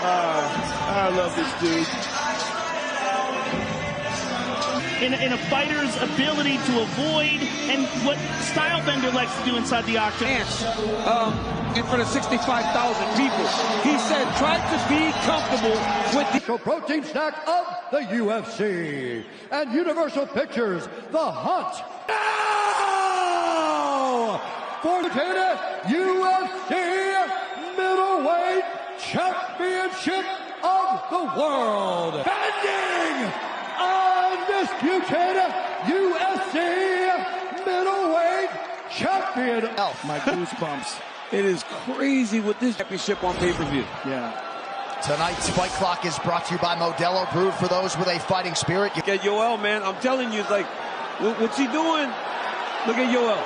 I love this dude. In a fighter's ability to avoid and what Style Bender likes to do inside the octagon. In front of 65,000 people. He said, try to be comfortable with the protein snack of the UFC and Universal Pictures, The Hunt. Now for the UFC Middleweight Championship of the World. Defending undisputed UFC Middleweight Champion. My goosebumps. It is crazy with this championship on pay-per-view. Yeah. Tonight's Fight Clock is brought to you by Modelo, brewed for those with a fighting spirit. Yeah, Yoel, man, I'm telling you, like, what's he doing? Look at Yoel.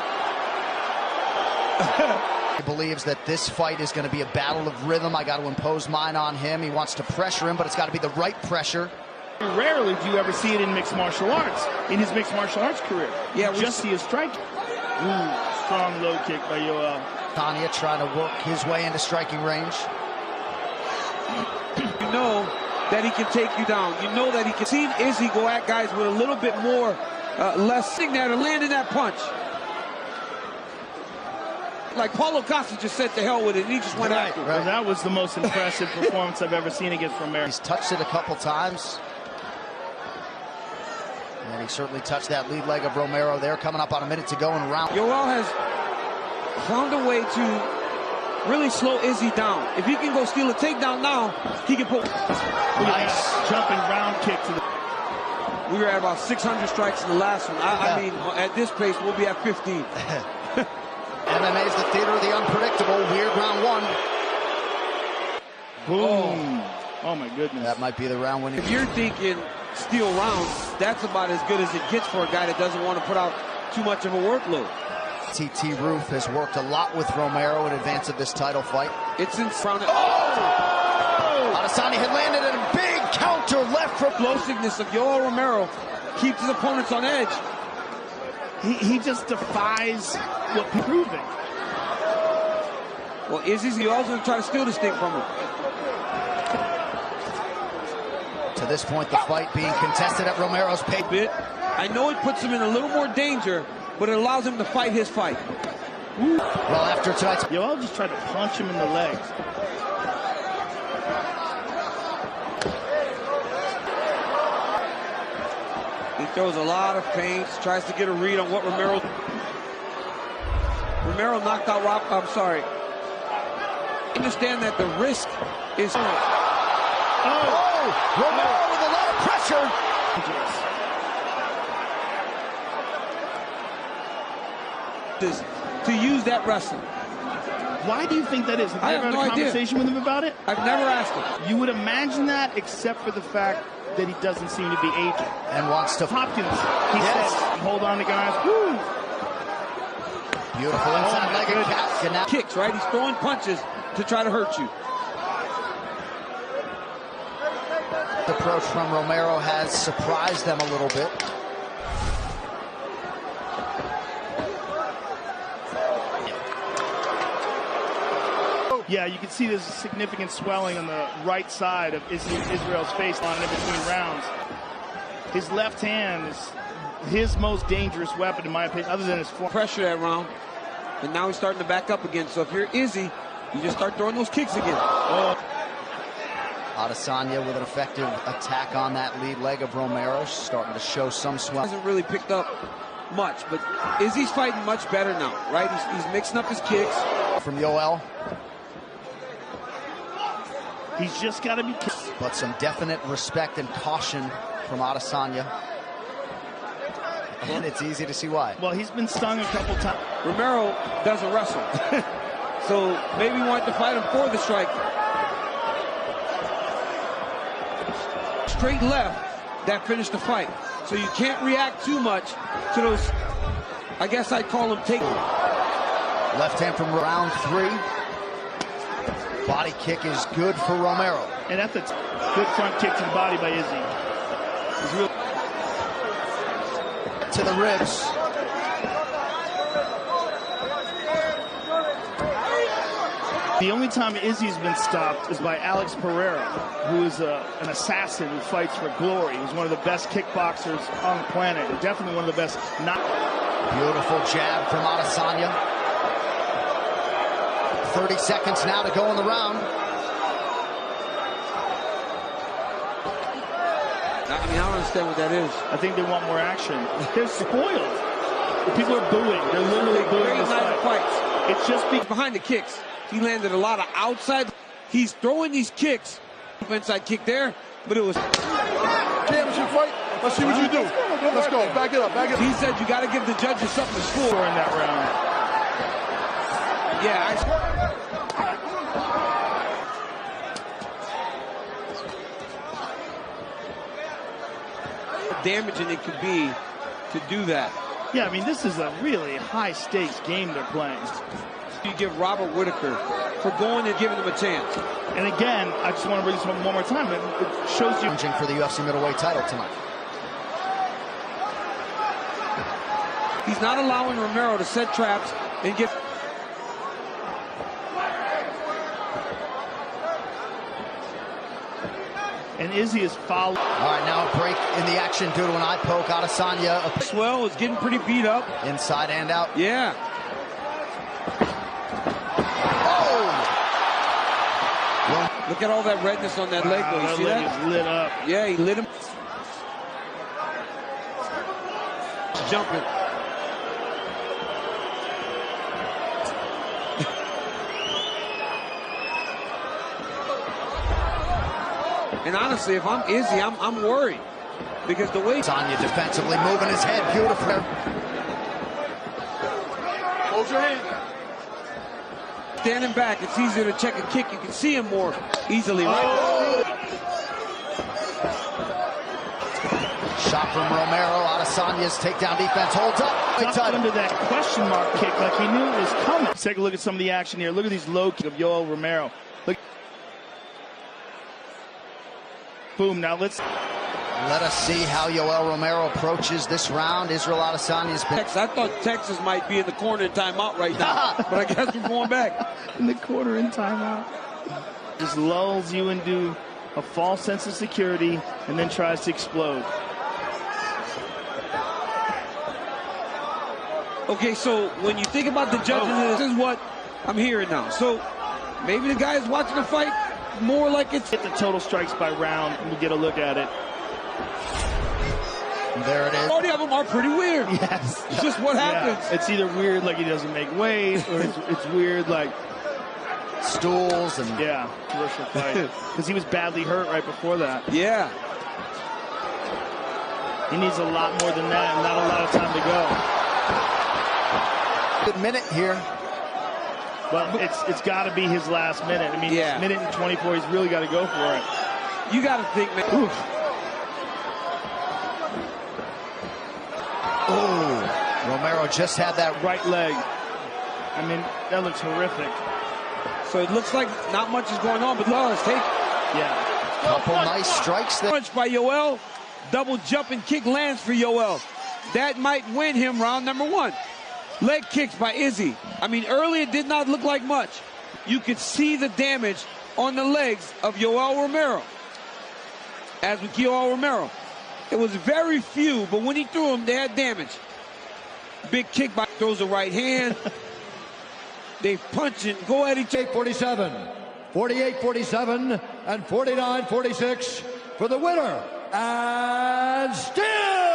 He believes that this fight is going to be a battle of rhythm. I got to impose mine on him. He wants to pressure him, but it's got to be the right pressure. Rarely do you ever see it in mixed martial arts, in his mixed martial arts career. Yeah, we just see his strike. Ooh, strong low kick by Yoel. Adesanya trying to work his way into striking range. You know that he can take you down. You know that he can see Izzy go at guys with a little bit more, less sitting there to land in that punch. Like Paulo Costa just said to hell with it, and he just went after it. Well, that was the most impressive performance I've ever seen against Romero. He's touched it a couple times. And he certainly touched that lead leg of Romero there, coming up on a minute to go in round. Yoel has found a way to really slow Izzy down. If he can go steal a takedown now, he can pull. Nice. Jumping round kick to the... We were at about 600 strikes in the last one. I mean, at this pace, we'll be at 15. MMA is the theater of the unpredictable. Weird round one. Boom. Oh, my goodness. That might be the round winning. If you're thinking steal rounds, that's about as good as it gets for a guy that doesn't want to put out too much of a workload. TT Roof has worked a lot with Romero in advance of this title fight. It's in front of... Adesanya had landed a big counter left from... Explosiveness of Yoel Romero keeps his opponents on edge. He just defies what proving. Well, Izzy's also going to try to steal this thing from him. To this point, the fight being contested at Romero's pace. I know it puts him in a little more danger, but it allows him to fight his fight. Well, after tonight's... Yoel just tried to punch him in the legs. He throws a lot of feints, tries to get a read on what Romero knocked out Rob. I'm sorry. Understand that the risk is... Romero with a lot of pressure. To use that wrestling. Why do you think that is? Have you I have ever no had a conversation idea with him about it? I've never asked him. You would imagine that, except for the fact that he doesn't seem to be aging. And wants to... Hopkins, he says, hold on to guys. Woo! Beautiful inside leg and calf. Kicks, right? He's throwing punches to try to hurt you. The approach from Romero has surprised them a little bit. Yeah, you can see there's a significant swelling on the right side of Israel's face on in between rounds. His left hand is his most dangerous weapon, in my opinion, other than his form. Pressure that round, and now he's starting to back up again. So if you're Izzy, you just start throwing those kicks again. Adesanya with an effective attack on that lead leg of Romero, starting to show some swelling. Hasn't really picked up much, but Izzy's fighting much better now, right? He's mixing up his kicks. From Yoel. He's just got to be... But some definite respect and caution from Adesanya. And it's easy to see why. Well, he's been stung a couple times. Romero doesn't wrestle. So maybe he wanted to fight him for the strike. Straight left, that finished the fight. So you can't react too much to those, I guess I'd call them take. Left hand from round 3. Body kick is good for Romero. And that's a good front kick to the body by Izzy. To the ribs. The only time Izzy's been stopped is by Alex Pereira, who is an assassin who fights for glory. He's one of the best kickboxers on the planet, and definitely one of the best. Beautiful jab from Adesanya. 30 seconds now to go in the round. I mean, I don't understand what that is. I think they want more action. They're spoiled. The people are booing. They're literally booing this fight. It's just behind the kicks. He landed a lot of outside. He's throwing these kicks. Inside kick there, but it was. Championship fight. Let's see what you do. Let's go. Back it up. Back it up. He said you got to give the judges something to score in that round. Yeah. Damaging it could be to do that. Yeah, I mean, this is a really high-stakes game they're playing. You give Robert Whitaker for going and giving him a chance. And again, I just want to bring this up one more time. It shows you challenging for the UFC middleweight title tonight. He's not allowing Romero to set traps and get. And Izzy is fouled. All right, now a break in the action due to an eye poke. Adesanya. Swell is getting pretty beat up. Inside and out. Yeah. Oh! Look at all that redness on that leg. Wow, You see leg that? is lit up. Yeah, he lit him. Jumping. And honestly, if I'm Izzy, I'm worried. Because the way Adesanya defensively moving his head beautifully. Hold your hand. Standing back, it's easier to check a kick. You can see him more easily, right? Oh. Shot from Romero. Adesanya's takedown defense holds up. Ducked under that question mark kick like he knew it was coming. Let's take a look at some of the action here. Look at these low kicks of Yoel Romero. Look. Boom. Now let us see how Yoel Romero approaches this round. Israel Adesanya's been. I thought Texas might be in the corner in timeout right now, but I guess we're going back. In the corner in timeout. Just lulls you into a false sense of security and then tries to explode. Okay, so when you think about the judges, this is what I'm hearing now. So maybe the guy is watching the fight more like it's. Hit the total strikes by round and we get a look at it. There it is. 40 of them are pretty weird. Yes. It's just what happens. Yeah. It's either weird like he doesn't make weight, or it's weird like stools and. Yeah, commercial fight. Because he was badly hurt right before that. Yeah. He needs a lot more than that and not a lot of time to go. Good minute here. Well, it's got to be his last minute. I mean, yeah. Minute and 24, he's really got to go for it. You got to think, man. Oof. Oh, Romero just had that right leg. I mean, that looks horrific. So it looks like not much is going on, but let's take. Yeah. Couple nice strikes there. Punch by Yoel. Double jumping kick lands for Yoel. That might win him round number 1. Leg kicks by Izzy. I mean, early it did not look like much. You could see the damage on the legs of Yoel Romero. As with Yoel Romero, it was very few, but when he threw them, they had damage. Big kick by, throws the right hand. They punch and go at each other. 47, 48-47, and 49-46 for the winner. And still